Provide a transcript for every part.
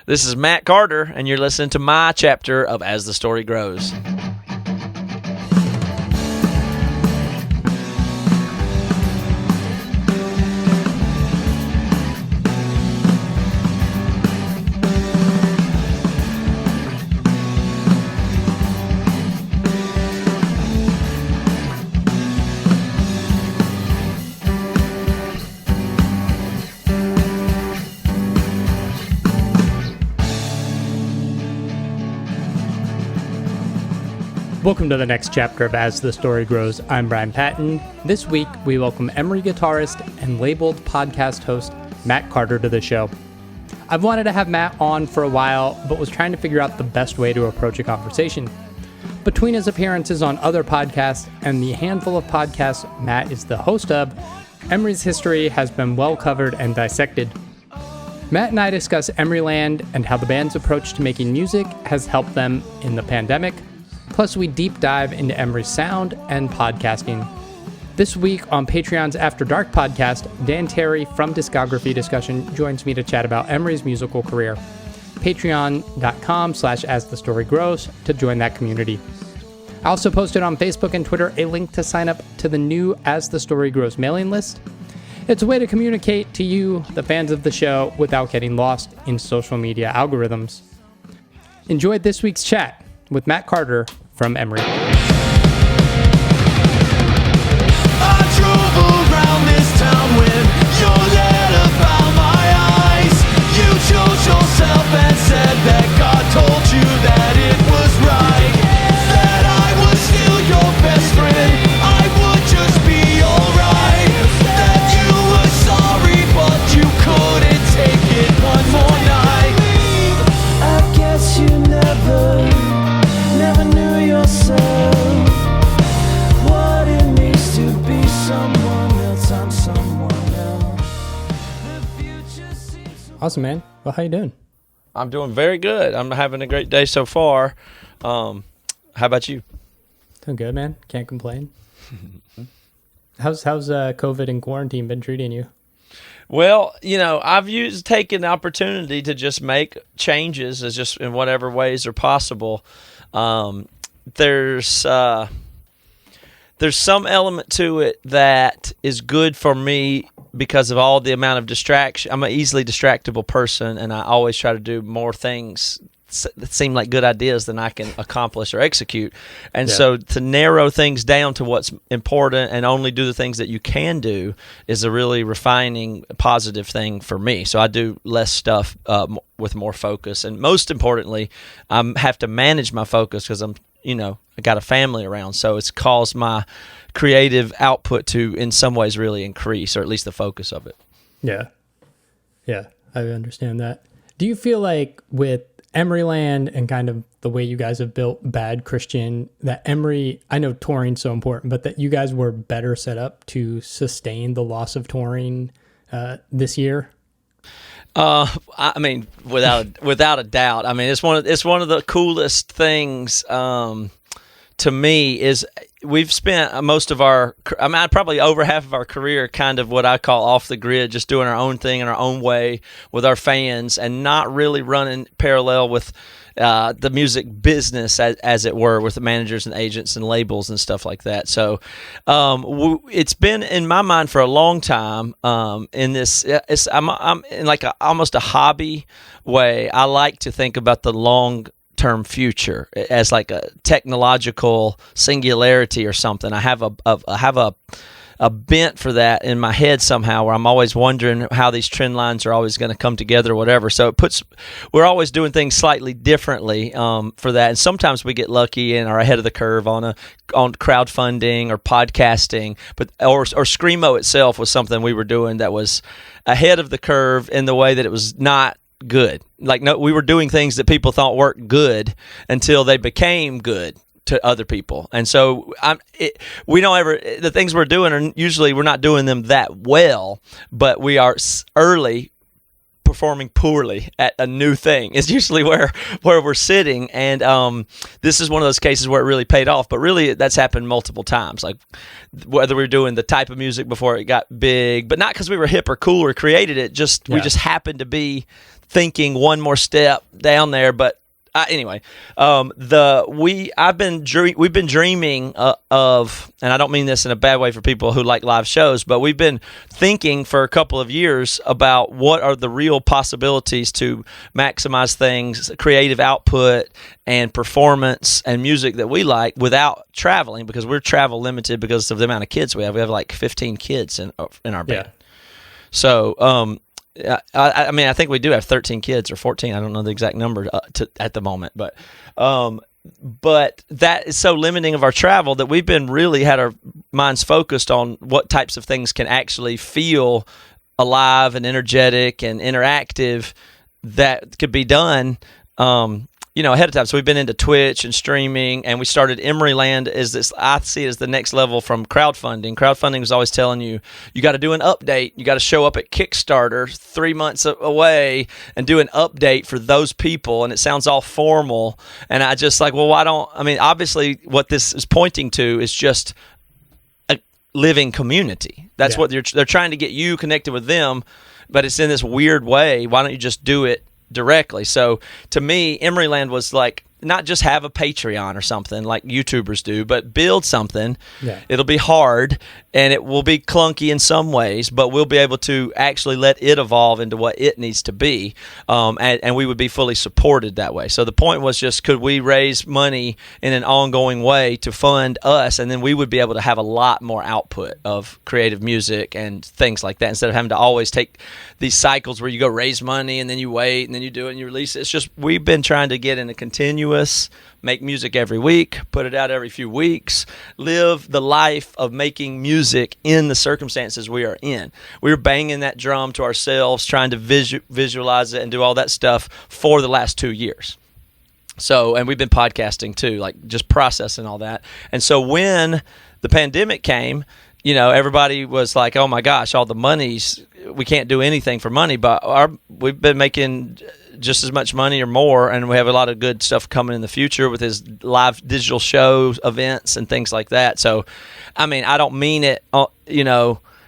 This is Matt Carter, and you're listening to my chapter of As the Story Grows. Welcome to the next chapter of As the Story Grows. I'm Brian Patton. This week, we welcome Emery guitarist and labeled podcast host Matt Carter to the show. I've wanted to have Matt on for a while, but was trying to figure out the best way to approach a conversation. Between his appearances on other podcasts and the handful of podcasts Matt is the host of, Emery's history has been well covered and dissected. Matt and I discuss Emeryland and how the band's approach to making music has helped them in the pandemic. Plus, we deep dive into Emery's sound and podcasting. This week on Patreon's After Dark podcast, Dan Terry from Discography Discussion joins me to chat about Emery's musical career. Patreon.com/AsTheStoryGrows to join that community. I also posted on Facebook and Twitter a link to sign up to the new As the Story Grows mailing list. It's a way to communicate to you, the fans of the show, without getting lost in social media algorithms. Enjoy this week's chat with Matt Carter from Emery. I drove around this town when your letter found my eyes. You chose yourself and said that God told you that it was right, that I was still your best friend, I would just be alright, that you were sorry but you couldn't take it one more night. I guess you never knew yourself, what it means to be someone else. I'm someone else. The future seems so Awesome, man. Well, how you doing? I'm doing very good. I'm having a great day so far. How about you? Doing good, man. Can't complain. How's COVID and quarantine been treating you? Well, I've taken the opportunity to just make changes as just in whatever ways are possible. There's some element to it that is good for me because of all the amount of distraction. I'm an easily distractible person, and I always try to do more things that seem like good ideas than I can accomplish or execute. And so to narrow things down to what's important and only do the things that you can do is a really refining, positive thing for me. So I do less stuff with more focus. And most importantly, I have to manage my focus because I got a family around. So it's caused my creative output to, in some ways, really increase, or at least the focus of it. Yeah, I understand that. Do you feel like with Emeryland and kind of the way you guys have built Bad Christian, that Emery, I know touring's so important, but that you guys were better set up to sustain the loss of touring this year? I mean, without a doubt. I mean, it's one of the coolest things to me is we've spent most of probably over half of our career kind of what I call off the grid, just doing our own thing in our own way with our fans and not really running parallel with the music business, as it were, with the managers and agents and labels and stuff like that. So it's been in my mind for a long time. I'm in like almost a hobby way. I like to think about the long-term future as like a technological singularity or something. I have a bent for that in my head somehow, where I'm always wondering how these trend lines are always going to come together or whatever. So we're always doing things slightly differently for that. And sometimes we get lucky and are ahead of the curve on crowdfunding or podcasting, or Screamo itself was something we were doing that was ahead of the curve in the way that it was not good. Like, no, we were doing things that people thought weren't good until they became good to other people. And so the things we're doing are usually, we're not doing them that well, but we are early performing poorly at a new thing is usually where we're sitting. And this is one of those cases where it really paid off. But really, that's happened multiple times. Like whether we're doing the type of music before it got big, but not because we were hip or cool or created it. We just happened to be thinking one more step down there, but anyway, we've been dreaming of, and I don't mean this in a bad way for people who like live shows, but we've been thinking for a couple of years about what are the real possibilities to maximize things, creative output and performance and music that we like without traveling, because we're travel limited because of the amount of kids we have. We have like 15 kids in our band. So, I mean, I think we do have 13 kids or 14. I don't know the exact number at the moment, but that is so limiting of our travel that we've been really had our minds focused on what types of things can actually feel alive and energetic and interactive that could be done, ahead of time. So we've been into Twitch and streaming, and we started Emeryland I see it as the next level from crowdfunding. Crowdfunding is always telling you got to do an update. You got to show up at Kickstarter 3 months away and do an update for those people. And it sounds all formal. And I just like, well, obviously what this is pointing to is just a living community. That's what they're trying to get you connected with them, but it's in this weird way. Why don't you just do it directly? So to me, Emeryland was like, not just have a Patreon or something like YouTubers do, but build something. Yeah. It'll be hard and it will be clunky in some ways, but we'll be able to actually let it evolve into what it needs to be. And we would be fully supported that way. So the point was just, could we raise money in an ongoing way to fund us? And then we would be able to have a lot more output of creative music and things like that, instead of having to always take these cycles where you go raise money and then you wait and then you do it and you release it. It's just, we've been trying to get in a continuous, make music every week, put it out every few weeks, live the life of making music in the circumstances we are in. We were banging that drum to ourselves, trying to visualize it and do all that stuff for the last 2 years. So, and we've been podcasting too, like just processing all that. And so when the pandemic came, everybody was like, oh my gosh, all the monies, we can't do anything for money, but we've been making just as much money or more, and we have a lot of good stuff coming in the future with his live digital shows, events, and things like that. So, I mean, I don't mean it,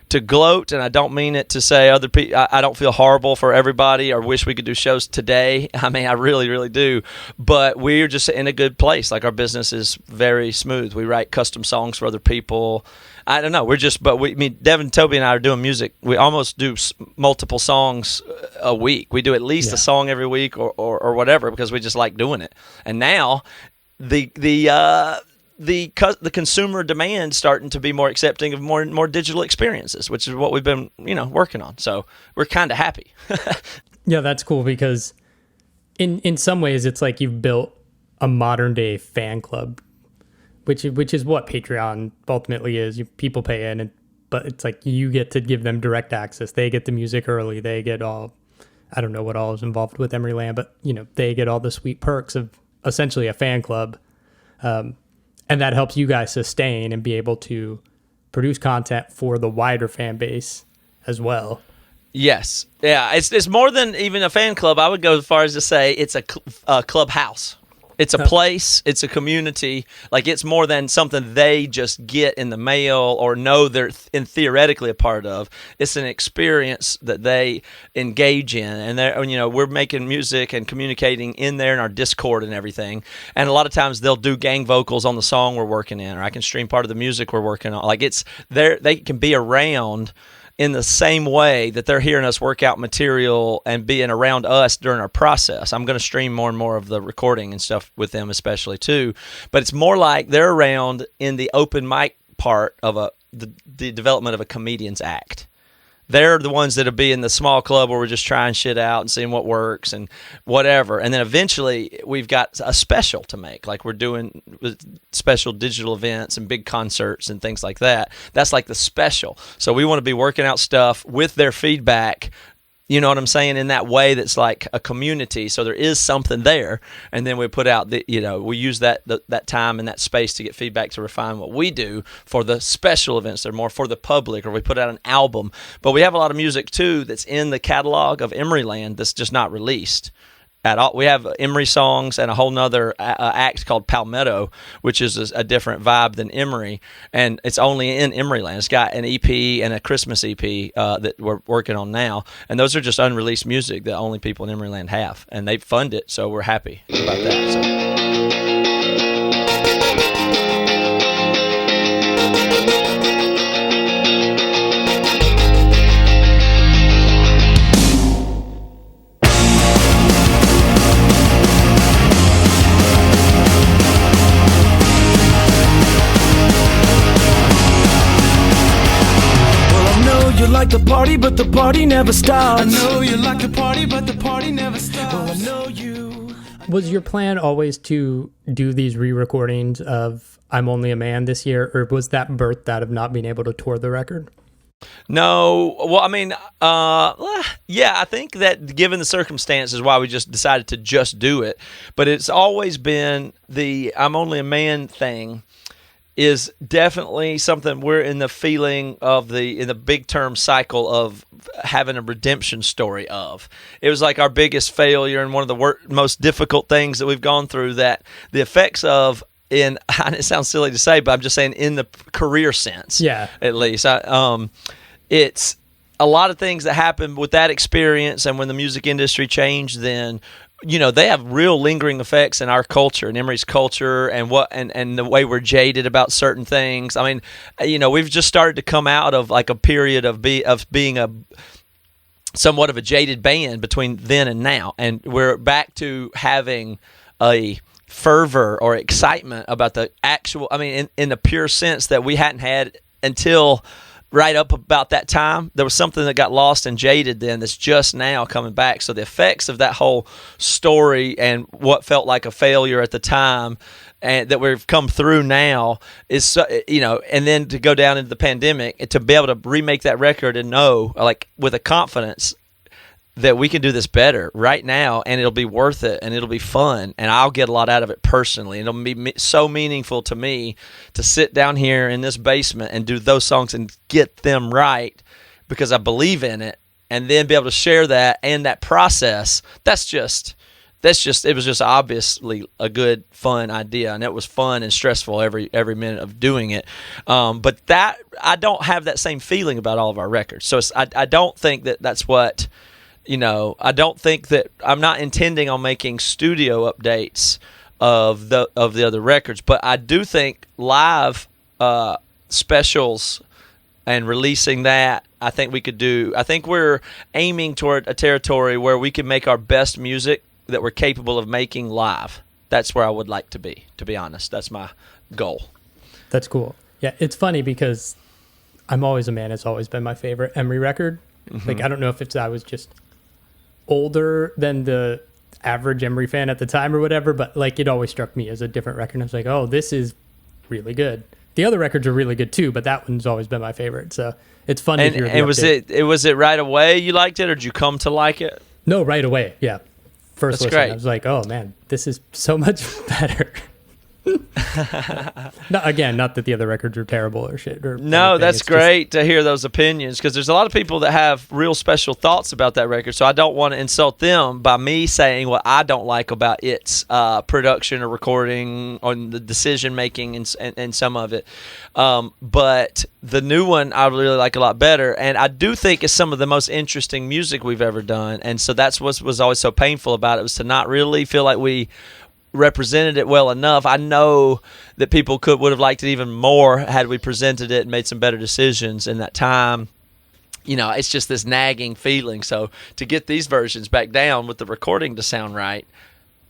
to gloat, and I don't mean it to say other people, I don't feel horrible for everybody or wish we could do shows today. I mean, I really, really do. But we're just in a good place. Like, our business is very smooth. We write custom songs for other people. I don't know. Devin, Toby, and I are doing music. We almost do multiple songs a week. We do at least a song every week or whatever, because we just like doing it. And now the consumer demand starting to be more accepting of more digital experiences, which is what we've been working on. So we're kind of happy. Yeah, that's cool, because in some ways it's like you've built a modern day fan club, which is what Patreon ultimately is. People pay in, but it's like you get to give them direct access. They get the music early. They get all, I don't know what all is involved with Emeryland, but they get all the sweet perks of essentially a fan club. And that helps you guys sustain and be able to produce content for the wider fan base as well. Yes. Yeah, it's more than even a fan club. I would go as far as to say it's a clubhouse. It's a place. It's a community. Like, it's more than something they just get in the mail or know they're theoretically a part of. It's an experience that they engage in, and we're making music and communicating in there in our Discord and everything. And a lot of times they'll do gang vocals on the song we're working in, or I can stream part of the music we're working on. Like, it's there. They can be around in the same way that they're hearing us work out material and being around us during our process. I'm going to stream more and more of the recording and stuff with them, especially too. But it's more like they're around in the open mic part of the development of a comedian's act. They're the ones that'll be in the small club where we're just trying shit out and seeing what works and whatever. And then eventually we've got a special to make. Like, we're doing special digital events and big concerts and things like that. That's like the special. So we want to be working out stuff with their feedback, you know what I'm saying, in that way that's like a community. So there is something there. And then we put out we use that time and that space to get feedback to refine what we do for the special events. They're more for the public, or we put out an album. But we have a lot of music too that's in the catalog of Emeryland that's just not released. at all. We have Emery songs and a whole nother act called Palmetto, which is a different vibe than Emery, and it's only in Emeryland. It's got an EP and a Christmas EP that we're working on now, and those are just unreleased music that only people in Emeryland have, and they fund it, so we're happy about that. So. You like the party, but the party never stops. I know you like the party, but the party never stops. Well, I know you. Was your plan always to do these re-recordings of I'm Only a Man this year, or was that birthed out of not being able to tour the record? No, well, I mean, yeah, I think that given the circumstances, why we just decided to just do it. But it's always been the I'm Only a Man thing is definitely something we're in the feeling of in the big term cycle of having a redemption story of. It was like our biggest failure and one of the most difficult things that we've gone through, that the effects of, and it sounds silly to say, but I'm just saying in the career sense, at least, it's a lot of things that happened with that experience, and when the music industry changed, then they have real lingering effects in our culture and Emery's culture, and and the way we're jaded about certain things. I mean, we've just started to come out of like a period of being a somewhat of a jaded band between then and now, and we're back to having a fervor or excitement about the actual. I mean, in the pure sense that we hadn't had until right up about that time. There was something that got lost and jaded then that's just now coming back. So the effects of that whole story and what felt like a failure at the time, and that we've come through now, is and then to go down into the pandemic and to be able to remake that record and know, like, with a confidence that we can do this better right now, and it'll be worth it, and it'll be fun, and I'll get a lot out of it personally. And it'll be so meaningful to me to sit down here in this basement and do those songs and get them right because I believe in it, and then be able to share that and that process. It was just obviously a good, fun idea, and it was fun and stressful every minute of doing it. But that, I don't have that same feeling about all of our records. So I don't think that that's what. I don't think that I'm not intending on making studio updates of the other records, but I do think live specials and releasing that, I think we could do. I think we're aiming toward a territory where we can make our best music that we're capable of making live. That's where I would like to be honest. That's my goal. That's cool. Yeah, it's funny because I'm Always a Man has always been my favorite Emery record. Mm-hmm. Like, I don't know if I was just older than the average Emery fan at the time or whatever, but like it always struck me as a different record. I was like, oh, this is really good. The other records are really good too, but that one's always been my favorite. So it's fun to hear. And was it right away you liked it, or did you come to like it? No, right away. Yeah. First listen, great. I was like, oh man, this is so much better. No, again, not that the other records are terrible or shit. No, that's great to hear those opinions, because there's a lot of people that have real special thoughts about that record, so I don't want to insult them by me saying what I don't like about its production or recording or the decision making and some of it. But the new one I really like a lot better, and I do think it's some of the most interesting music we've ever done, and so that's what was always so painful about it, was to not really feel like we represented it well enough. I know that people would have liked it even more had we presented it and made some better decisions in that time. It's just this nagging feeling. So to get these versions back down with the recording to sound right,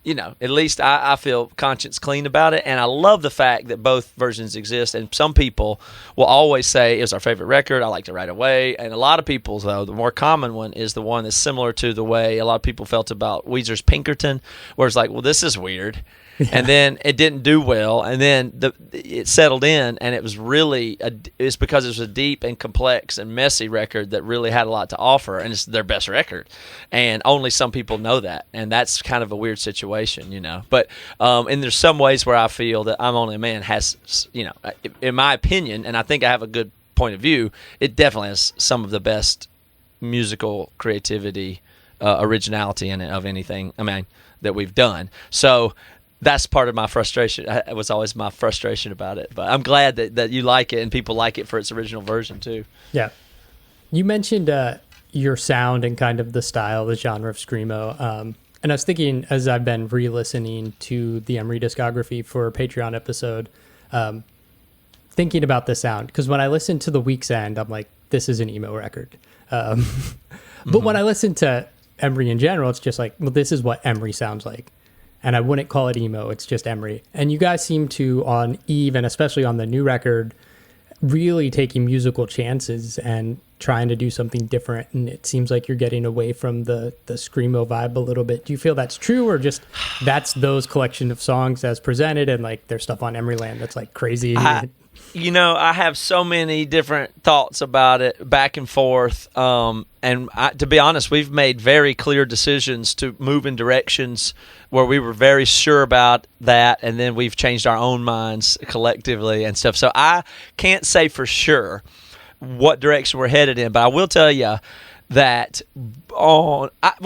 at least I feel conscience clean about it. And I love the fact that both versions exist. And some people will always say, it was our favorite record, I liked it right away. And a lot of people, though, the more common one is the one that's similar to the way a lot of people felt about Weezer's Pinkerton, where it's like, well, this is weird. Yeah. And then it didn't do well, and then it settled in, and it was really it's because it was a deep and complex and messy record that really had a lot to offer, and it's their best record, and only some people know that, and that's kind of a weird situation, But and there's some ways where I feel that I'm Only a Man has, in my opinion, and I think I have a good point of view, it definitely has some of the best musical creativity, originality in it of anything. I mean, that we've done. So that's part of my frustration. It was always my frustration about it. But I'm glad that you like it and people like it for its original version too. Yeah. You mentioned your sound and kind of the style, the genre of screamo. And I was thinking, as I've been re-listening to the Emery discography for a Patreon episode, thinking about the sound, because when I listen to The Week's End, I'm like, this is an emo record. But when I listen to Emery in general, it's just like, well, this is what Emery sounds like. And I wouldn't call it emo, it's just Emery. And you guys seem to, on Eve, and especially on the new record, really taking musical chances and trying to do something different. And it seems like you're getting away from the screamo vibe a little bit. Do you feel that's true, or just that's those collection of songs as presented, and like there's stuff on Emeryland that's like crazy? I have so many different thoughts about it, back and forth. To be honest, we've made very clear decisions to move in directions where we were very sure about that, and then we've changed our own minds collectively and stuff. So I can't say for sure what direction we're headed in, but I will tell you that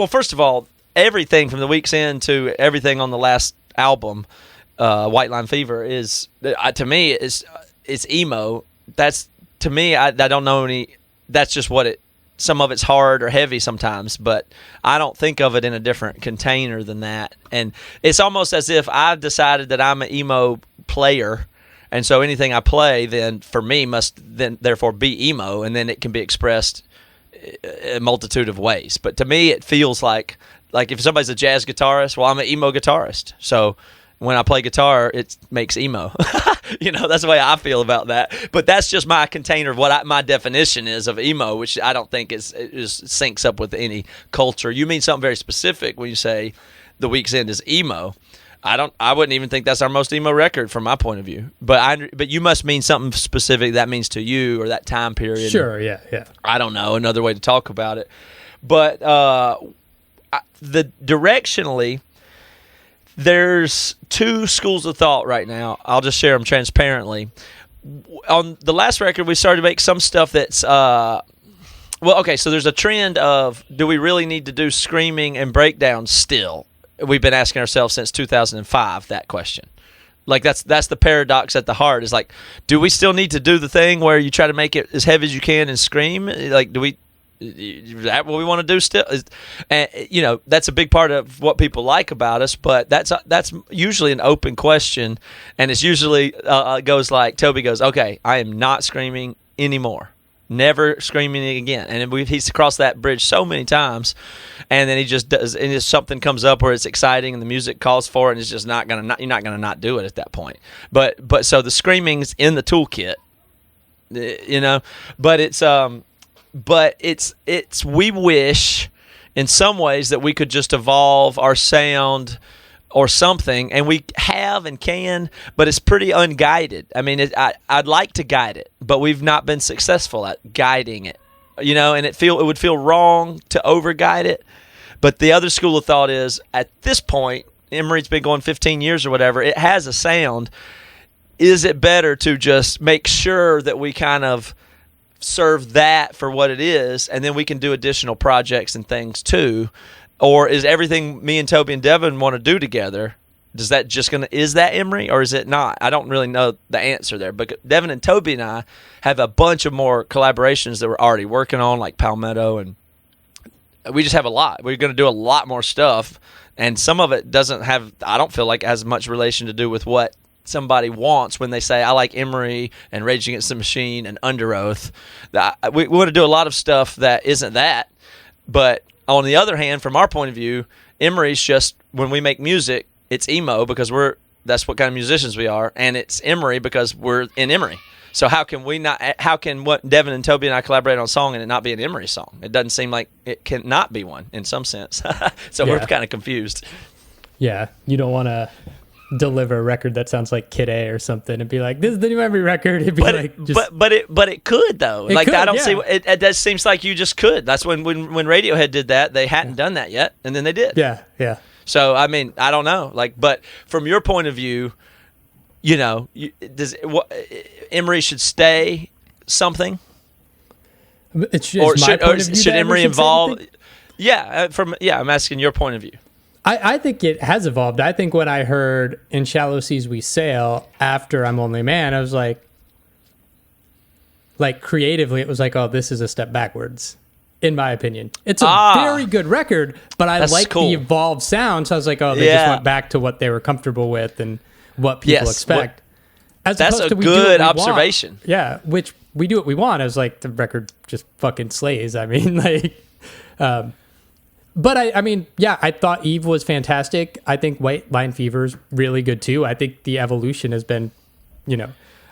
first of all, everything from The Week's End to everything on the last album, White Line Fever, is to me it's emo. That's, to me, I don't know any. That's just what it. Some of it's hard or heavy sometimes, but I don't think of it in a different container than that. And it's almost as if I've decided that I'm an emo player, and so anything I play then for me must then therefore be emo, and then it can be expressed a multitude of ways. But to me, it feels like if somebody's a jazz guitarist, well, I'm an emo guitarist. So when I play guitar, it makes emo. That's the way I feel about that. But that's just my container of what my definition is of emo, which I don't think is syncs up with any culture. You mean something very specific when you say The Week's End is emo. I wouldn't even think that's our most emo record from my point of view. But you must mean something specific that means to you, or that time period. Sure, yeah. I don't know, another way to talk about it. But directionally, there's two schools of thought right now. I'll just share them transparently. On the last record, we started to make some stuff that's so there's a trend of, do we really need to do screaming and breakdowns still? We've been asking ourselves since 2005 that question. Like that's the paradox at the heart, is like, do we still need to do the thing where you try to make it as heavy as you can and scream? Like, is that what we want to do still? And that's a big part of what people like about us, but that's usually an open question, and it's usually goes like, Toby goes, okay, I am not screaming anymore, never screaming again. And he's crossed that bridge so many times, and then he just does, and if something comes up where it's exciting and the music calls for it, and it's just you're not gonna not do it at that point. But so the screaming's in the toolkit, but it's we wish in some ways that we could just evolve our sound or something, and we have and can, but it's pretty unguided. I mean, I'd like to guide it, but we've not been successful at guiding it, and it would feel wrong to over-guide it. But the other school of thought is, at this point, Emery's been going 15 years or whatever, it has a sound. Is it better to just make sure that we kind of serve that for what it is, and then we can do additional projects and things too? Or is everything me and Toby and Devin want to do together, is that Emery, or is it not? I don't really know the answer there, but Devin and Toby and I have a bunch of more collaborations that we're already working on, like Palmetto, and we just have a lot. We're going to do a lot more stuff, and some of it I don't feel like it has much relation to do with what somebody wants when they say, I like Emery and Rage Against the Machine and Under Oath. We want to do a lot of stuff that isn't that. But on the other hand, from our point of view, Emery's just, when we make music, it's emo because that's what kind of musicians we are, and it's Emery because we're in Emery. So how can what Devin and Toby and I collaborate on a song and it not be an Emery song? It doesn't seem like it can not be one in some sense. So we're kind of confused. Yeah, you don't want to deliver a record that sounds like Kid A or something and be like, this is the new Emery record. It'd be but it could though. See it. That seems like you just could. That's when Radiohead did that. They hadn't done that yet, and then they did. Yeah. So I mean, I don't know. But from your point of view, Emery should stay something, should Emery involve? Yeah, I'm asking your point of view. I think it has evolved. I think when I heard In Shallow Seas We Sail after I'm Only a Man, I was like creatively, it was like, oh, this is a step backwards, in my opinion. It's a very good record, but I like the evolved sound. So I was like, oh, they just went back to what they were comfortable with and what people expect. That's a good observation. Yeah, which We Do What We Want. I was like, the record just fucking slays. I mean, like... but I mean, yeah, I thought Eve was fantastic. I think White Line Fever is really good too. I think the evolution has been,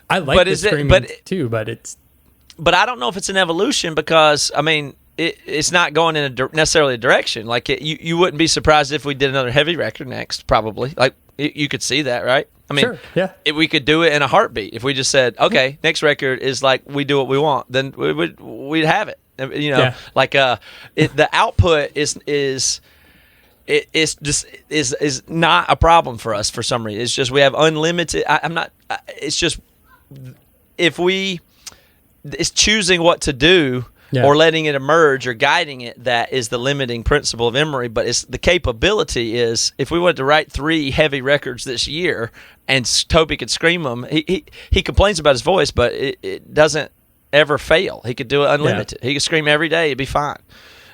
I like the screaming too, but it's... But I don't know if it's an evolution because, I mean, it's not going in necessarily a direction. Like, you wouldn't be surprised if we did another heavy record next, probably. Like, you could see that, right? I mean, sure, yeah. We could do it in a heartbeat. If we just said, okay, next record is like We Do What We Want, then we'd have it. Like the output is not a problem for us for some reason. It's just we have unlimited. It's just it's choosing what to do or letting it emerge or guiding it that is the limiting principle of Emery. But it's the capability is if we wanted to write 3 heavy records this year and Toby could scream them. He complains about his voice, but it doesn't ever fail. He could do it unlimited. He could scream every day. It'd be fine.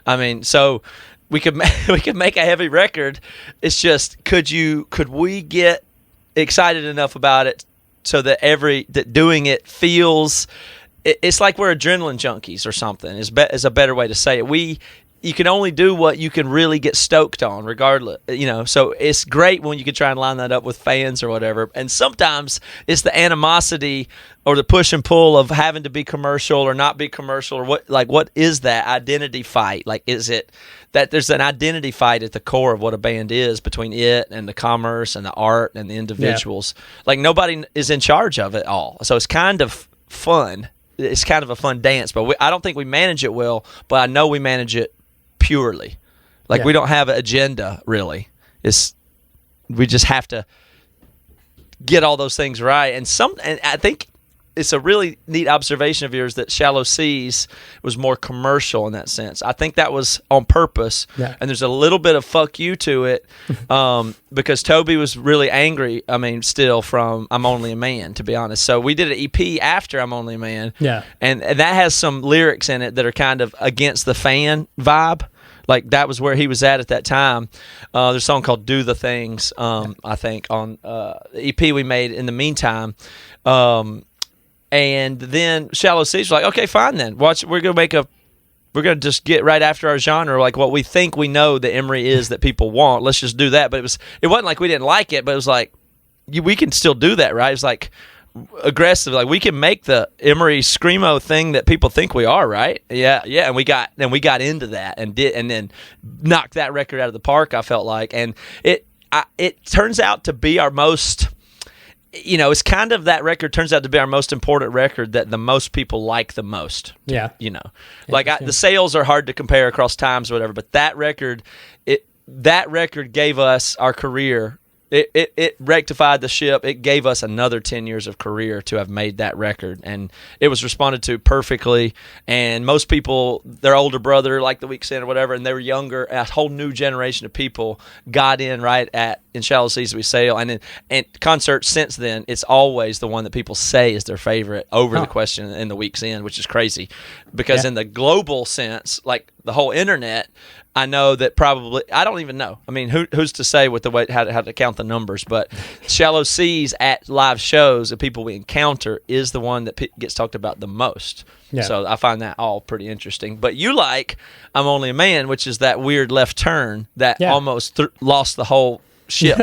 I mean, so we could make a heavy record. It's just could we get excited enough about it so that that doing it feels. It's like we're adrenaline junkies or something. Is a better way to say it. You can only do what you can really get stoked on, regardless. So it's great when you can try and line that up with fans or whatever. And sometimes it's the animosity or the push and pull of having to be commercial or not be commercial or what is that identity fight? Like, is it that there's an identity fight at the core of what a band is between it and the commerce and the art and the individuals? Like, nobody is in charge of it all. So it's kind of fun. It's kind of a fun dance, but I don't think we manage it well, but I know we manage it purely. Like, we don't have an agenda, really. We just have to get all those things right. And I think it's a really neat observation of yours that Shallow Seas was more commercial in that sense. I think that was on purpose, and there's a little bit of fuck you to it because Toby was really angry, still from I'm Only a Man, to be honest. So we did an EP after I'm Only a Man, and that has some lyrics in it that are kind of against the fan vibe. Like, that was where he was at that time. There's a song called Do the Things, I think, on the EP we made in the meantime. And then Shallow Seas was like, okay, fine then. We're gonna just get right after our genre, like what we think we know that Emery is that people want. Let's just do that. But it wasn't like we didn't like it, but it was like we can still do that, right? It's like aggressive, like we can make the Emery screamo thing that people think we are, right? Yeah. And we got into that and then knocked that record out of the park. I felt like, and it turns out to be our most. It's kind of that record turns out to be our most important record that the most people like the most. Yeah. Like the sales are hard to compare across times or whatever, but that record gave us our career. It rectified the ship. It gave us another 10 years of career to have made that record, and it was responded to perfectly. And most people, their older brother, like the Weekend or whatever, and they were younger. A whole new generation of people got in right at In Shallow Seas We Sail, and concerts since then, it's always the one that people say is their favorite over the Question in the Week's End, which is crazy, because in the global sense, like the whole internet. I know that probably I don't even know. I mean, who's to say with the way how to count the numbers? But Shallow Seas at live shows and people we encounter is the one that gets talked about the most. Yeah. So I find that all pretty interesting. But you like I'm Only a Man, which is that weird left turn that almost lost the whole ship.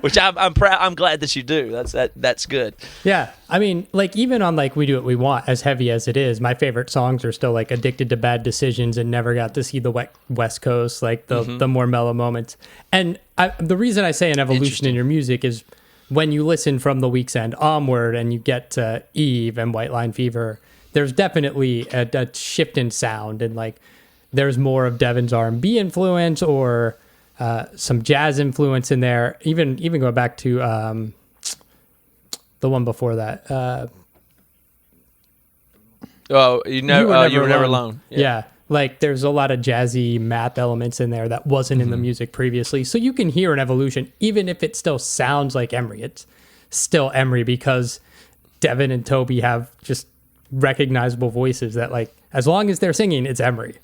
Which I'm proud. I'm glad that you do. That's good. Yeah, I mean, like even on like We Do What We Want, as heavy as it is, my favorite songs are still like Addicted to Bad Decisions and Never Got to See the West Coast, like the more mellow moments. And the reason I say an evolution in your music is when you listen from the Week's End onward and you get to Eve and White Line Fever, there's definitely a shift in sound, and like there's more of Devin's R&B influence or some jazz influence in there. Even go back to the one before that. You were never alone. Yeah. Like there's a lot of jazzy math elements in there that wasn't in the music previously. So you can hear an evolution, even if it still sounds like Emery. It's still Emery because Devin and Toby have just recognizable voices that, like, as long as they're singing, it's Emery.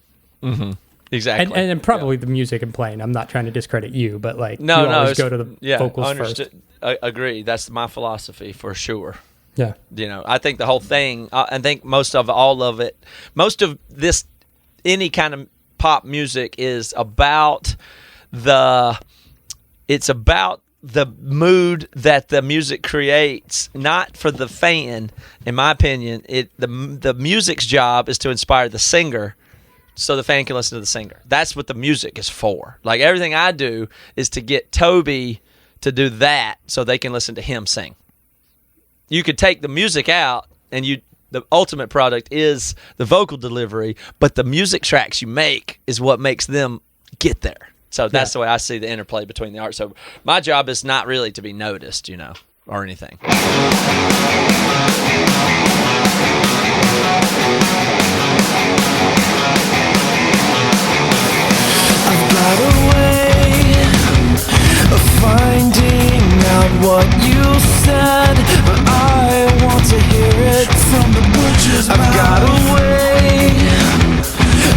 Exactly. And probably the music and playing. I'm not trying to discredit you, but like No, you no, always go to the vocals understood. first. I agree. That's my philosophy for sure. Yeah. You know, I think the whole thing, I think most of this, any kind of pop music is about it's about the mood that the music creates, not for the fan. In my opinion, the music's job is to inspire the singer so the fan can listen to the singer. That's what the music is for. Like everything I do is to get Toby to do that so they can listen to him sing. You could take the music out and the ultimate product is the vocal delivery, but the music tracks you make is what makes them get there. So that's the way I see the interplay between the art. So my job is not really to be noticed, you know, or anything. I've got a way of finding out what you said, but I want to hear it from the butcher's mouth. I've got a way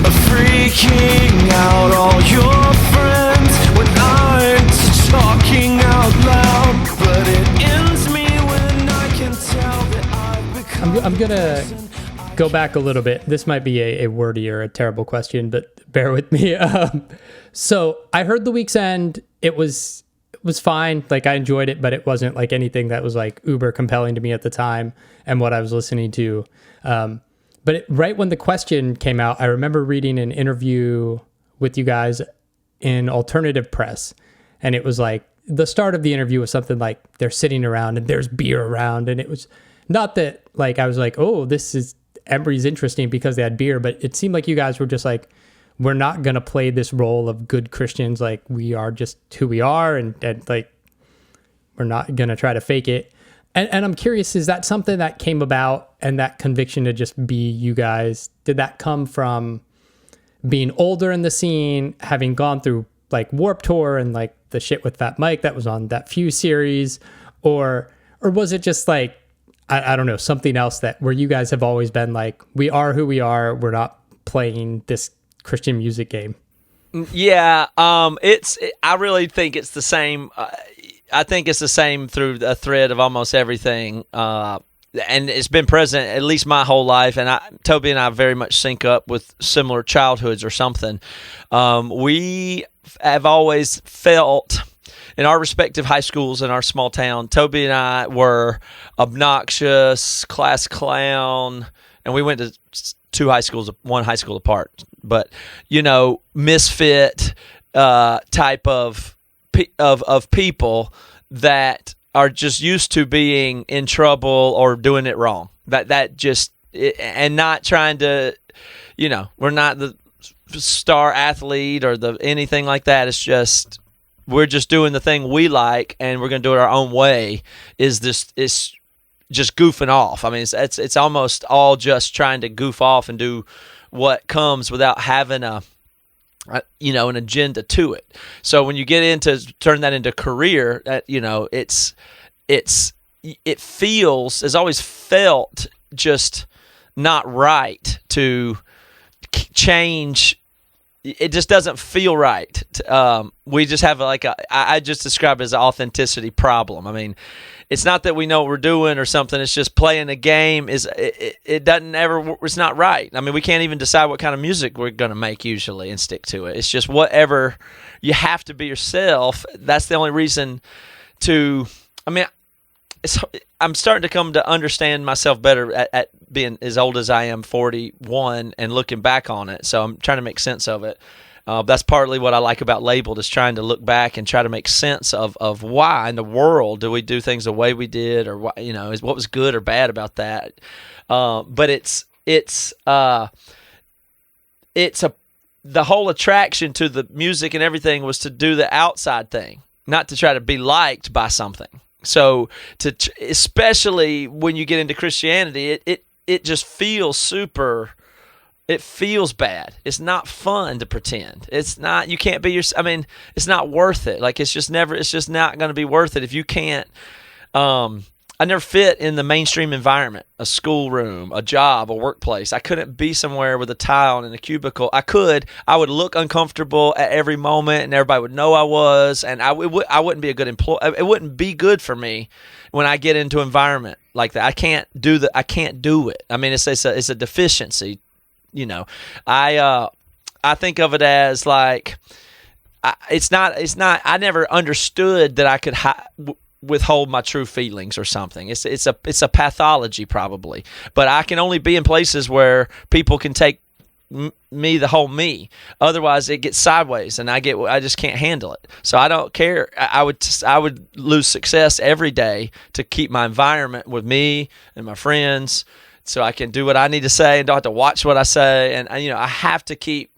of freaking out all your friends when I'm talking out loud, but it ends me when I can tell that I've become. I'm gonna go back a little bit. This might be a wordy or a terrible question, but bear with me. So I heard The Week's End. It was fine. Like I enjoyed it, but it wasn't like anything that was like uber compelling to me at the time and what I was listening to. But right when the question came out, I remember reading an interview with you guys in Alternative Press, and it was like the start of the interview was something like they're sitting around and there's beer around, and it was not that like I was like, oh, this is Emery's interesting because they had beer, but it seemed like you guys were just like, we're not going to play this role of good Christians. Like we are just who we are. And like, we're not going to try to fake it. And I'm curious, is that something that came about and that conviction to just be you guys, did that come from being older in the scene, having gone through like Warped Tour and like the shit with Fat Mike that was on that Few series, or was it just like, I don't know, something else that where you guys have always been like, we are who we are. We're not playing this Christian music game. Yeah. I really think it's the same. I think it's the same through a thread of almost everything. And it's been present at least my whole life. And Toby and I very much sync up with similar childhoods or something. We have always felt in our respective high schools in our small town, Toby and I were obnoxious, class clown, and we went to one high school apart. But, you know, misfit type of people that are just used to being in trouble or doing it wrong. And not trying to, you know, we're not the star athlete or anything like that. It's just we're just doing the thing we like, and we're going to do it our own way. It's just goofing off. I mean, it's almost all just trying to goof off and do what comes without having an agenda to it. So when you get into turn that into career, you know, it feels, has always felt just not right to change. It just doesn't feel right. We just have I just describe it as an authenticity problem. I mean, it's not that we know what we're doing or something. It's just playing a game it doesn't ever, it's not right. I mean, we can't even decide what kind of music we're going to make usually and stick to it. It's just whatever, you have to be yourself. That's the only reason I'm starting to come to understand myself better at being as old as I am, 41, and looking back on it. So I'm trying to make sense of it. That's partly what I like about Labeled, is trying to look back and try to make sense of why in the world do we do things the way we did, or why, you know, what was good or bad about that. But the whole attraction to the music and everything was to do the outside thing, not to try to be liked by something. So especially when you get into Christianity, it just feels super It feels bad. It's not fun to pretend. It's not. You can't be your. I mean, it's not worth it. Like it's just never. It's just not going to be worth it if you can't. I never fit in the mainstream environment, a schoolroom, a job, a workplace. I couldn't be somewhere with a tie on in a cubicle. I would look uncomfortable at every moment, and everybody would know I was, and I wouldn't be a good employee. It wouldn't be good for me when I get into an environment like that. I can't do it. I mean, it's a deficiency, you know. I think of it as like it's not. I never understood that I could withhold my true feelings or something. It's a pathology probably, but I can only be in places where people can take me, the whole me. Otherwise it gets sideways and I just can't handle it. So I don't care. I would lose success every day to keep my environment with me and my friends so I can do what I need to say and don't have to watch what I say. And I have to keep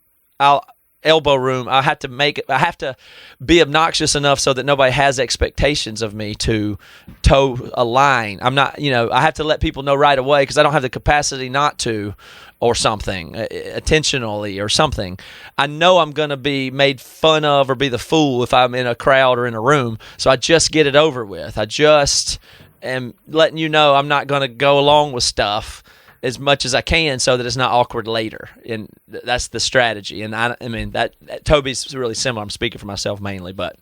elbow room. I have to be obnoxious enough so that nobody has expectations of me to toe a line. I'm not, I have to let people know right away because I don't have the capacity not to, or something, intentionally or something. I know I'm going to be made fun of or be the fool if I'm in a crowd or in a room, so I just get it over with. I just am letting you know I'm not going to go along with stuff as much as I can so that it's not awkward later. And that's the strategy. And I mean, that Toby's really similar. I'm speaking for myself mainly, but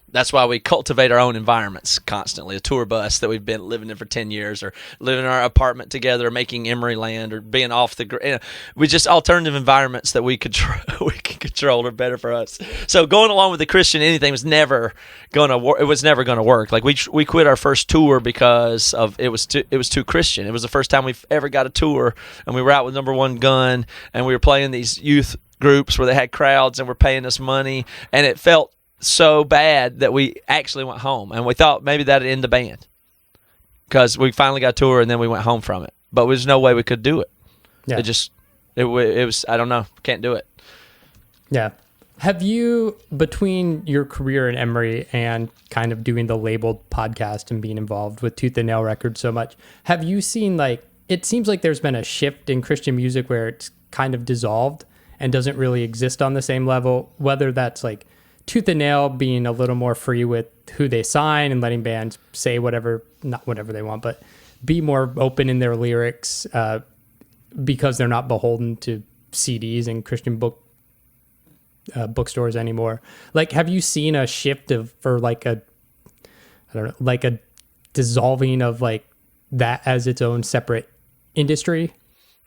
that's why we cultivate our own environments constantly. A tour bus that we've been living in for 10 years, or living in our apartment together, or making Emeryland, or being off the we just alternative environments that we can control are better for us. So going along with the Christian anything was never going to work. It was never going to work. Like we quit our first tour because of it was too Christian. It was the first time we've ever got a tour, and we were out with Number One Gun, and we were playing these youth groups where they had crowds and were paying us money, and it felt so bad that we actually went home, and we thought maybe that'd end the band because we finally got a tour and then we went home from it. But there's no way we could do it. Yeah. It was I don't know, can't do it. Yeah. Have you, between your career in Emery and kind of doing the Labeled podcast and being involved with Tooth and Nail Records so much, have you seen, like, it seems like there's been a shift in Christian music where it's kind of dissolved and doesn't really exist on the same level, whether that's like Tooth and Nail being a little more free with who they sign and letting bands say not whatever they want, but be more open in their lyrics because they're not beholden to CDs and Christian bookstores anymore. Like, have you seen a shift for like a dissolving of like that as its own separate industry?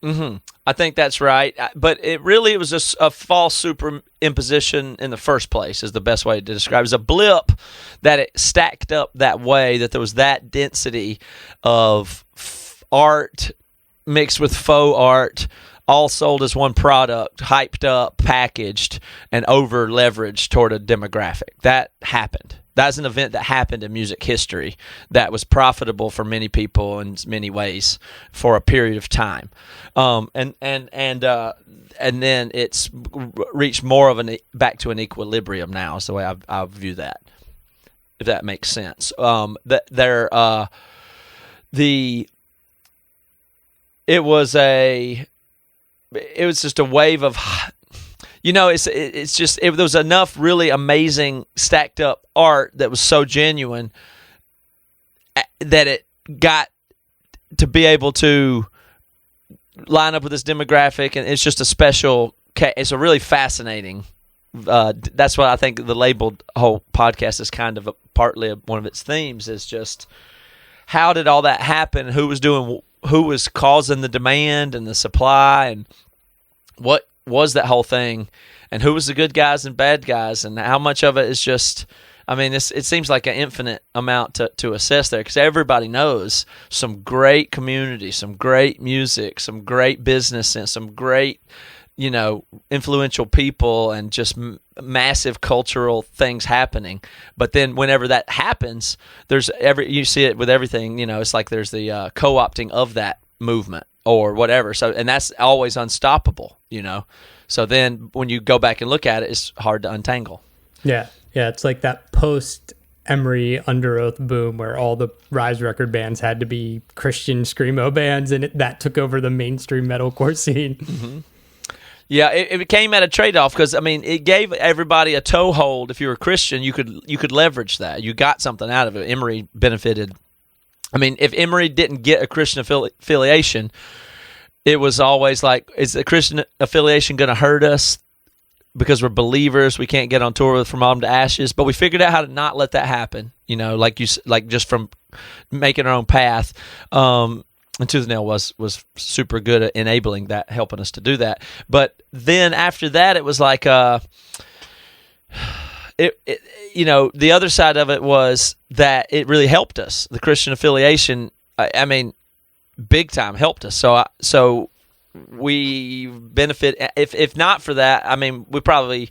Mm-hmm. I think that's right, but it was just a false superimposition in the first place is the best way to describe it. It was a blip that it stacked up that way, that there was that density of art mixed with faux art, all sold as one product, hyped up, packaged, and over-leveraged toward a demographic. That happened. That's an event that happened in music history that was profitable for many people in many ways for a period of time, and then it's reached more of back to an equilibrium now. Is the way I view that, if that makes sense. It was just a wave of. There was enough really amazing stacked up art that was so genuine that it got to be able to line up with this demographic, and it's just it's a really fascinating. That's what I think the Labeled whole podcast is kind of partly one of its themes, is just how did all that happen? Who was causing the demand and the supply, and what was that whole thing, and who was the good guys and bad guys, and how much of it is just, I mean, it seems like an infinite amount to assess there, because everybody knows some great community, some great music, some great business, and some great, influential people, and just massive cultural things happening. But then whenever that happens, you see it with everything, it's like there's the co-opting of that movement or whatever. So, and that's always unstoppable, So then when you go back and look at it, it's hard to untangle. Yeah. Yeah. It's like that post Emery Under Oath boom where all the Rise record bands had to be Christian screamo bands, and that took over the mainstream metalcore scene. Mm-hmm. Yeah, it came at a trade-off because, I mean, it gave everybody a toehold. If you were a Christian, you could leverage that. You got something out of it. Emery benefited. I mean, if Emery didn't get a Christian affiliation, it was always like, is the Christian affiliation going to hurt us because we're believers? We can't get on tour with From Autumn to Ashes. But we figured out how to not let that happen, like just from making our own path. And Tooth and Nail was super good at enabling that, helping us to do that. But then after that, it was like, the other side of it was that it really helped us. The Christian affiliation, I mean, big time helped us. So we benefit. If not for that, I mean, we probably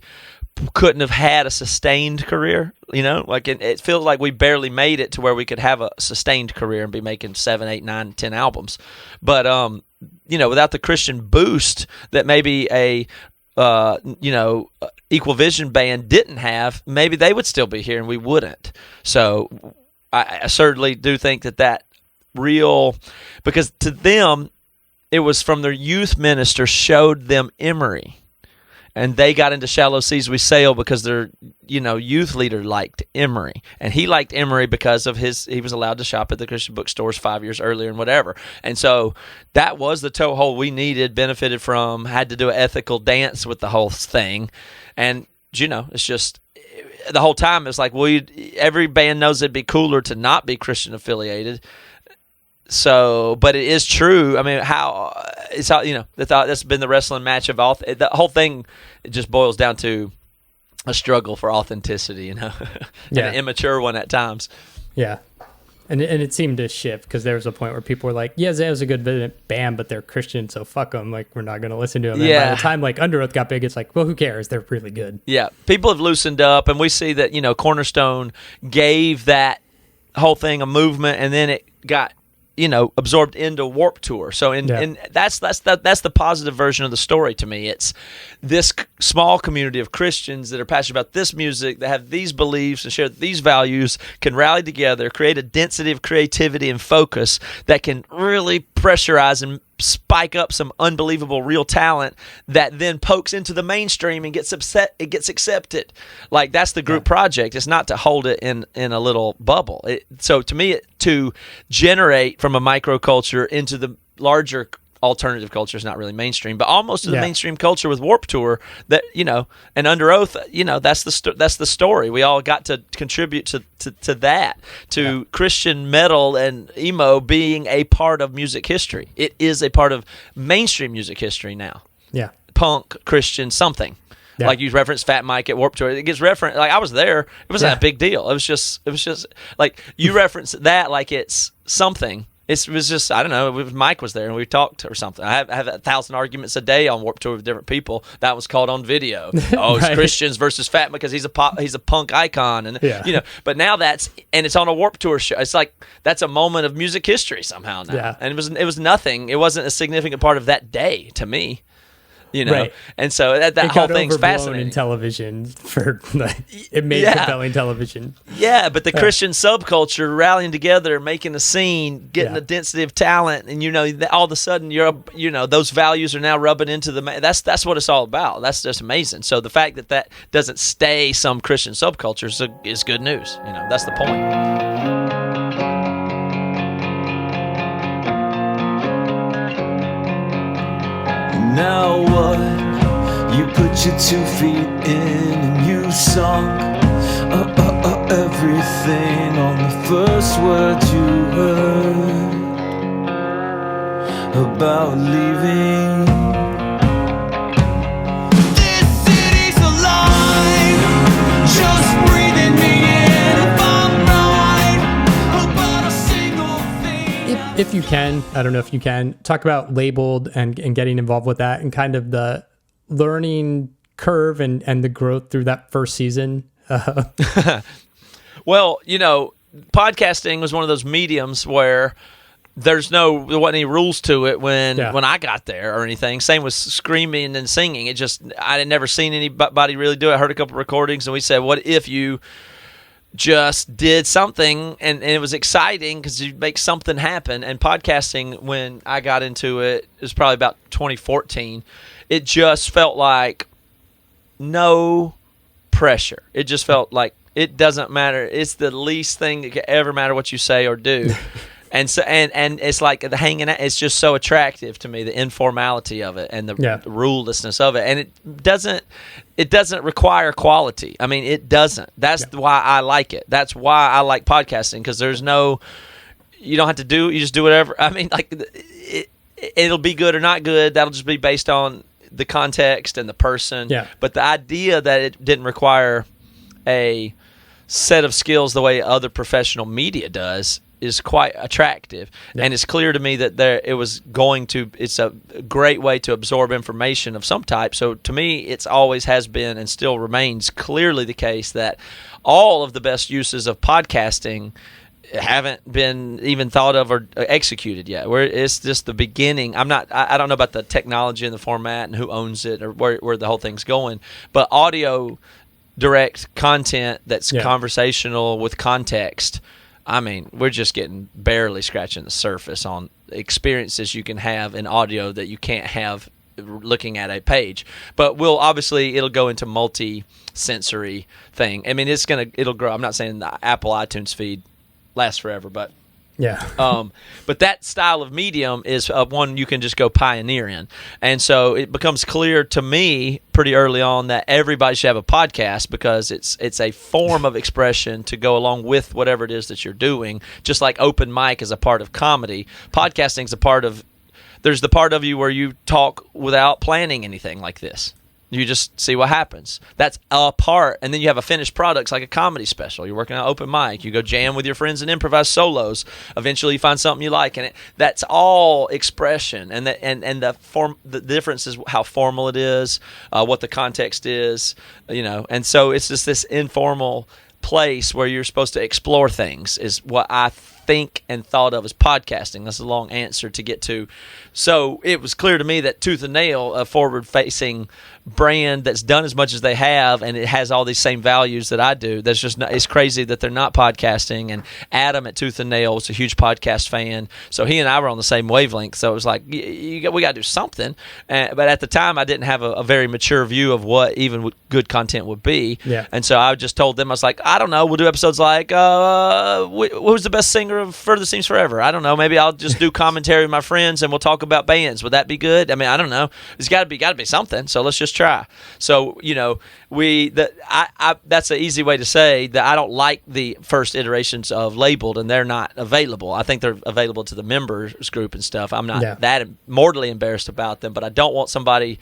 couldn't have had a sustained career, like it feels like we barely made it to where we could have a sustained career and be making 7, 8, 9, 10 albums. But, without the Christian boost that maybe a, Equal Vision band didn't have, maybe they would still be here and we wouldn't. So I certainly do think that real, because to them, it was from their youth minister showed them Emery. And they got into Shallow Seas We Sail because their, youth leader liked Emery. And he liked Emery because of he was allowed to shop at the Christian bookstores 5 years earlier and whatever. And so that was the toehold we needed, benefited from, had to do an ethical dance with the whole thing. And, it's just, the whole time it's like, every band knows it'd be cooler to not be Christian affiliated. So, but it is true. I mean, that's been the wrestling match of all. The whole thing, it just boils down to a struggle for authenticity, and an immature one at times. Yeah, and it seemed to shift because there was a point where people were like, "Yeah, Zay's a good band, but they're Christian, so fuck them. Like, we're not going to listen to them." And by the time like Under Oath got big, it's like, well, who cares? They're really good. Yeah, people have loosened up, and we see that Cornerstone gave that whole thing a movement, and then it got absorbed into Warped Tour. So and that's the positive version of the story to me. It's this small community of Christians that are passionate about this music, that have these beliefs and share these values, can rally together, create a density of creativity and focus that can really pressurize and spike up some unbelievable real talent that then pokes into the mainstream and gets accepted. Like, that's the group project. It's not to hold it in a little bubble. So to me, to generate from a microculture into the larger alternative culture is not really mainstream, but almost to the mainstream culture with Warped Tour, that and Under Oath, that's the story. We all got to contribute to that, to Christian metal and emo being a part of music history. It is a part of mainstream music history now. Yeah, punk, Christian, something. Yeah. Like you referenced Fat Mike at Warped Tour, it gets referenced. Like, I was there. It wasn't a big deal. It was just like you referenced that like it's something. It was just, I don't know, Mike was there and we talked or something. I have 1,000 arguments a day on Warped Tour with different people. That was called on video. Oh, it's Christians versus Fat because he's a punk icon. And but now it's on a Warped Tour show. It's like, that's a moment of music history somehow now. Yeah. And it was nothing. It wasn't a significant part of that day to me. Right. And so that whole thing's fascinating. In television it made compelling television. Yeah, but the Christian subculture rallying together, making a scene, getting a density of talent, and all of a sudden those values are now rubbing into that's what it's all about. That's just amazing. So the fact that doesn't stay some Christian subculture is good news. That's the point. Now what? You put your 2 feet in and you sunk everything on the first word you heard about leaving. This city's alive, just breathing me in if I'm right about a single thing. If you can, I don't know if you can, talk about Labeled and getting involved with that and kind of the learning curve and the growth through that first season. Well, podcasting was one of those mediums where there wasn't any rules to it when I got there or anything. Same with screaming and singing. I had never seen anybody really do it. I heard a couple recordings and we said, what if you just did something, and it was exciting because you make something happen. And podcasting, when I got into it, it was probably about 2014. It just felt like no pressure. It just felt like it doesn't matter. It's the least thing that could ever matter what you say or do. And so, and it's like the hanging out. It's just so attractive to me, the informality of it and the rulelessness of it. And it doesn't require quality. I mean, it doesn't. That's why I like it. That's why I like podcasting, because there's no, you don't have to do. You just do whatever. I mean, like it'll be good or not good. That'll just be based on the context and the person. Yeah. But the idea that it didn't require a set of skills the way other professional media does is quite attractive. And it's clear to me that it's a great way to absorb information of some type. So to me, it's always has been and still remains clearly the case that all of the best uses of podcasting haven't been even thought of or executed yet. Where it's just the beginning. I don't know about the technology and the format and who owns it or where the whole thing's going, but audio direct content that's conversational with context, I mean, we're just barely scratching the surface on experiences you can have in audio that you can't have looking at a page. But it'll go into multi-sensory thing. I mean, it'll grow. I'm not saying the Apple iTunes feed lasts forever, but but that style of medium is one you can just go pioneer in. And so it becomes clear to me pretty early on that everybody should have a podcast, because it's a form of expression to go along with whatever it is that you're doing. Just like open mic is a part of comedy, podcasting is a part of. There's the part of you where you talk without planning anything like this. You just see what happens. That's a part. And then you have a finished product like a comedy special. You're working on open mic. You go jam with your friends and improvise solos. Eventually you find something you like. And that's all expression. And the difference is how formal it is, what the context is, And so it's just this informal place where you're supposed to explore things is what I think and thought of as podcasting. That's a long answer to get to. So it was clear to me that Tooth and Nail, a forward-facing brand that's done as much as they have, and it has all these same values that I do. That's just it's crazy that they're not podcasting. And Adam at Tooth and Nail was a huge podcast fan, so he and I were on the same wavelength. So it was like we got to do something. But at the time, I didn't have a very mature view of what even good content would be. Yeah. And so I just told them, I was like, I don't know. We'll do episodes like who's the best singer of Furthest Seems Forever? I don't know. Maybe I'll just do commentary with my friends and we'll talk about bands. Would that be good? I mean, I don't know. It's got to be something. So let's just try. So that's an easy way to say that I don't like the first iterations of Labeled, and they're not available. I think they're available to the members group and stuff. I'm not that mortally embarrassed about them, but I don't want somebody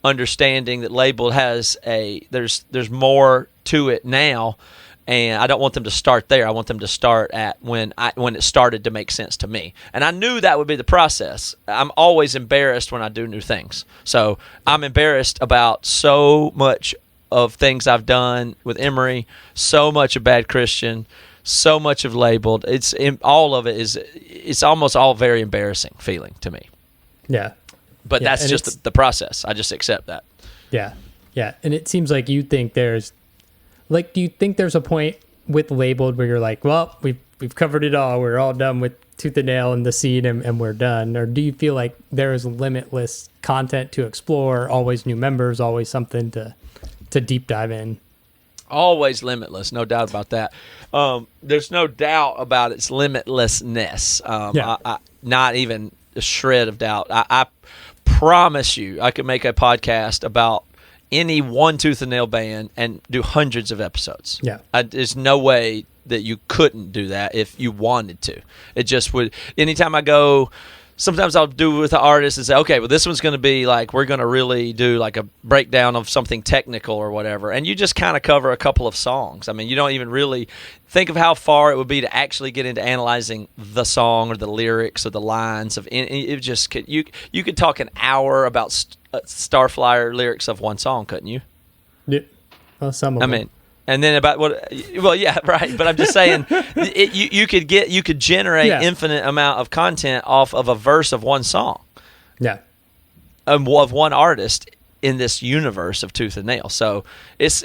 understanding that Labeled has there's more to it now. And I don't want them to start there. I want them to start at when it started to make sense to me. And I knew that would be the process. I'm always embarrassed when I do new things. So I'm embarrassed about so much of things I've done with Emery, so much of Bad Christian, so much of Labeled. All of it it's almost all very embarrassing feeling to me. Yeah. But that's just the process. I just accept that. Yeah. Yeah. And it seems like you think do you think there's a point with Labeled where you're like, well, we've covered it all. We're all done with Tooth and Nail and the scene and we're done? Or do you feel like there is limitless content to explore, always new members, always something to deep dive in? Always limitless, no doubt about that. There's no doubt about its limitlessness. Not even a shred of doubt. I promise you I could make a podcast about any one Tooth and Nail band and do hundreds of episodes. Yeah. There's no way that you couldn't do that if you wanted to. It just would. Anytime I go, sometimes I'll do with the artist and say, okay, well, this one's going to be like, we're going to really do like a breakdown of something technical or whatever. And you just kind of cover a couple of songs. I mean, you don't even really think of how far it would be to actually get into analyzing the song or the lyrics or the lines of it. Just you could talk an hour about Starflyer lyrics of one song, couldn't you? Yeah, well, some of them. I mean, and then about what? Well, yeah, right. But I'm just saying, you could generate infinite amount of content off of a verse of one song. Yeah, of one artist in this universe of Tooth and Nail. So it's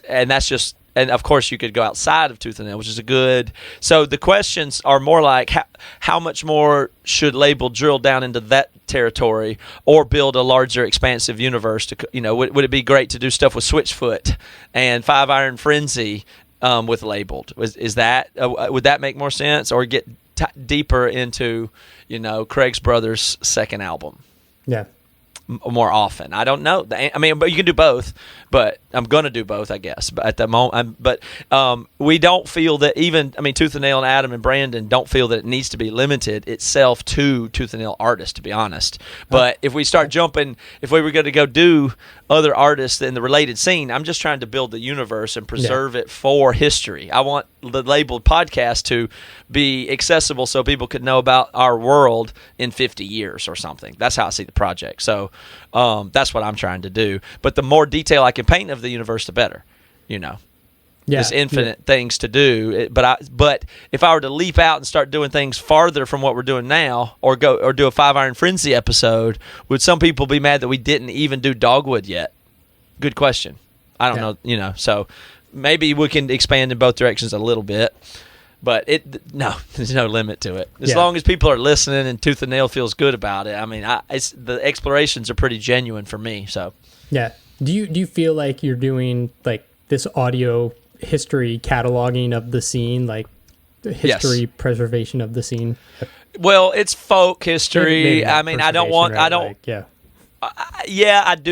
and that's just and of course you could go outside of Tooth and Nail, which is a good. So the questions are more like how much more should Label drill down into that territory, or build a larger, expansive universe? To would it be great to do stuff with Switchfoot and Five Iron Frenzy with Labeled? Is that would that make more sense, or get deeper into Craig's Brothers' second album? Yeah. More often, I don't know. I mean, but you can do both. But I'm gonna do both, I guess. But at the moment, we don't feel that even. I mean, Tooth and Nail and Adam and Brandon don't feel that it needs to be limited itself to Tooth and Nail artists, to be honest. But if we start jumping, if we were going to go do other artists in the related scene, I'm just trying to build the universe and preserve it for history. I want the Labeled podcast to be accessible so people could know about our world in 50 years or something. That's how I see the project. So that's what I'm trying to do. But the more detail I can paint of the universe, the better. There's infinite things to do. But if I were to leap out and start doing things farther from what we're doing now, or do a Five Iron Frenzy episode, would some people be mad that we didn't even do Dogwood yet? Good question. I don't know. So maybe we can expand in both directions a little bit. But there's no limit to it. As long as people are listening and Tooth and Nail feels good about it. I mean, the explorations are pretty genuine for me. So yeah. Do you feel like you're doing like this audio history cataloging of the scene, like history preservation of the scene? Well, it's folk history. Maybe I mean, I do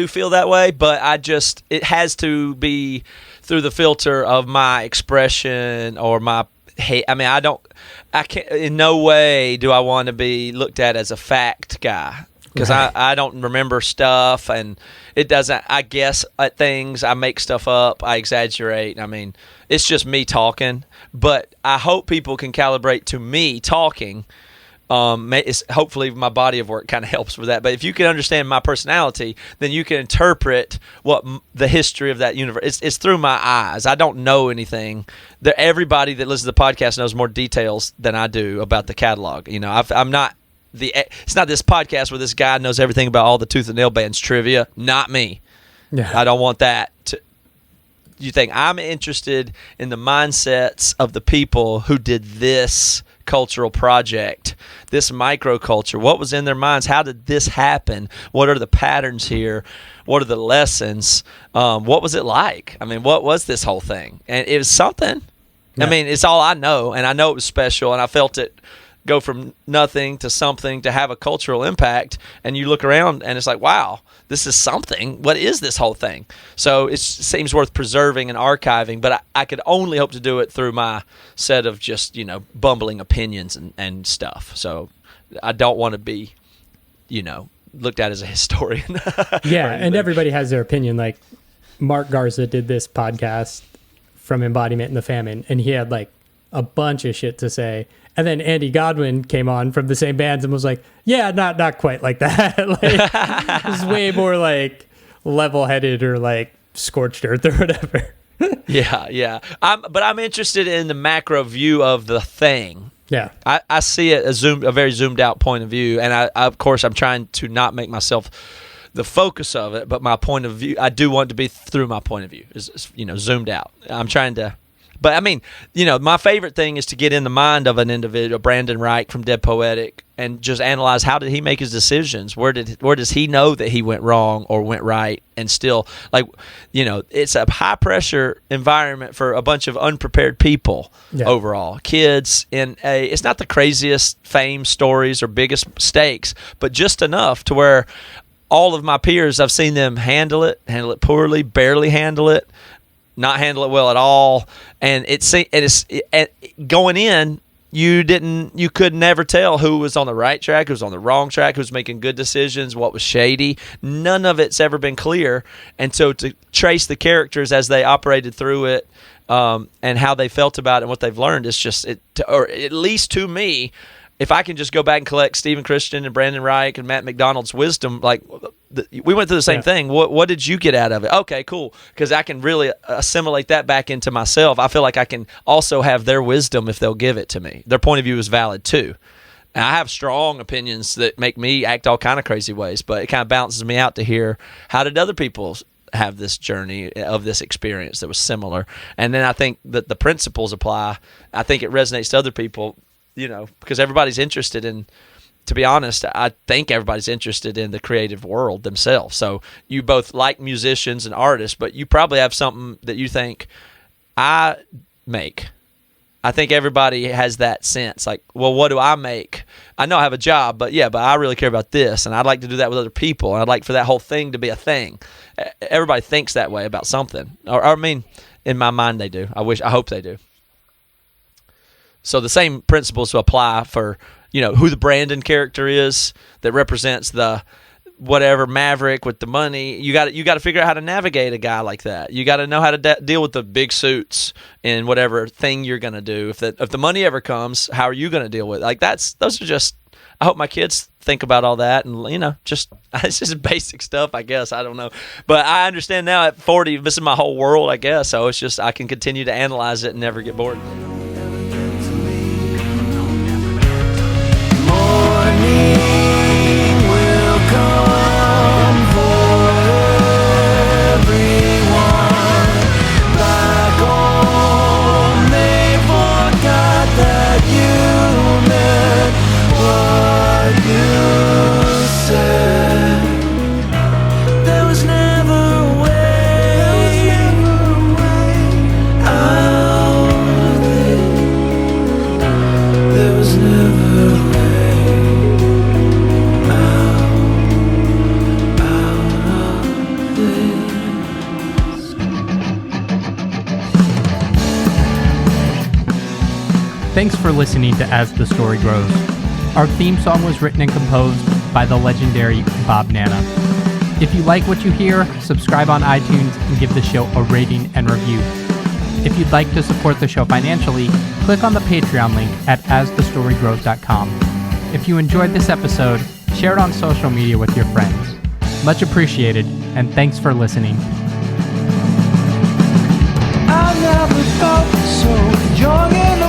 feel that way, but it has to be through the filter of my expression or my hate. I mean, I can't, in no way do I want to be looked at as a fact guy. Because I don't remember stuff, and it doesn't. I guess at things, I make stuff up, I exaggerate. I mean, it's just me talking. But I hope people can calibrate to me talking. Hopefully, my body of work kind of helps with that. But if you can understand my personality, then you can interpret what the history of that universe. It's through my eyes. I don't know anything. Everybody that listens to the podcast knows more details than I do about the catalog. I'm not. It's not this podcast where this guy knows everything about all the Tooth and Nail Band's trivia. Not me. Yeah. I don't want that. You think I'm interested in the mindsets of the people who did this cultural project, this microculture? What was in their minds? How did this happen? What are the patterns here? What are the lessons? What was it like? I mean, what was this whole thing? And it was something. Yeah. I mean, it's all I know, and I know it was special, and I felt it go from nothing to something to have a cultural impact. And you look around and it's like, wow, this is something. What is this whole thing? So it seems worth preserving and archiving, but I could only hope to do it through my set of just, bumbling opinions and stuff. So I don't want to be, looked at as a historian. Yeah. And everybody has their opinion. Like Mark Garza did this podcast from Embodiment in the Famine, and he had like a bunch of shit to say. And then Andy Godwin came on from the same bands and was like, yeah, not quite like that. Like, it's way more like level-headed or like scorched earth or whatever. Yeah. But I'm interested in the macro view of the thing. Yeah. I see it as a very zoomed out point of view. And I of course, I'm trying to not make myself the focus of it, but my point of view, I do want to be through my point of view, is zoomed out. I'm trying to. But I mean, my favorite thing is to get in the mind of an individual, Brandon Reich from Dead Poetic, and just analyze how did he make his decisions? Where does he know that he went wrong or went right? And still, it's a high pressure environment for a bunch of unprepared people overall. Kids it's not the craziest fame stories or biggest stakes, but just enough to where all of my peers, I've seen them handle it poorly, barely handle it, not handle it well at all, and going in, you could never tell who was on the right track, who was on the wrong track, who was making good decisions, what was shady. None of it's ever been clear, and so to trace the characters as they operated through it, and how they felt about it and what they've learned is just or at least to me. If I can just go back and collect Stephen Christian and Brandon Reich and Matt McDonald's wisdom, we went through the same thing. What did you get out of it? Okay, cool. Because I can really assimilate that back into myself. I feel like I can also have their wisdom if they'll give it to me. Their point of view is valid too. And I have strong opinions that make me act all kind of crazy ways, but it kind of balances me out to hear how did other people have this journey of this experience that was similar. And then I think that the principles apply. I think it resonates to other people, because everybody's interested in, to be honest, I think everybody's interested in the creative world themselves. So you both like musicians and artists, but you probably have something that you think, I make. I think everybody has that sense, like, well, what do I make? I know I have a job, but I really care about this, and I'd like to do that with other people, and I'd like for that whole thing to be a thing. Everybody thinks that way about something. Or I mean, in my mind they do. I hope they do. So the same principles apply for, who the Brandon character is that represents the whatever Maverick with the money. You got to figure out how to navigate a guy like that. You got to know how to deal with the big suits and whatever thing you're going to do. If the money ever comes, how are you going to deal with it? Like those are just, I hope my kids think about all that, and just it's just basic stuff, I guess. I don't know, but I understand now at 40, this is my whole world, I guess. So it's just I can continue to analyze it and never get bored. Thanks for listening to As the Story Grows. Our theme song was written and composed by the legendary Bob Nana. If you like what you hear, subscribe on iTunes and give the show a rating and review. If you'd like to support the show financially, click on the Patreon link at asthestorygrows.com. If you enjoyed this episode, share it on social media with your friends. Much appreciated, and thanks for listening. I never felt so young and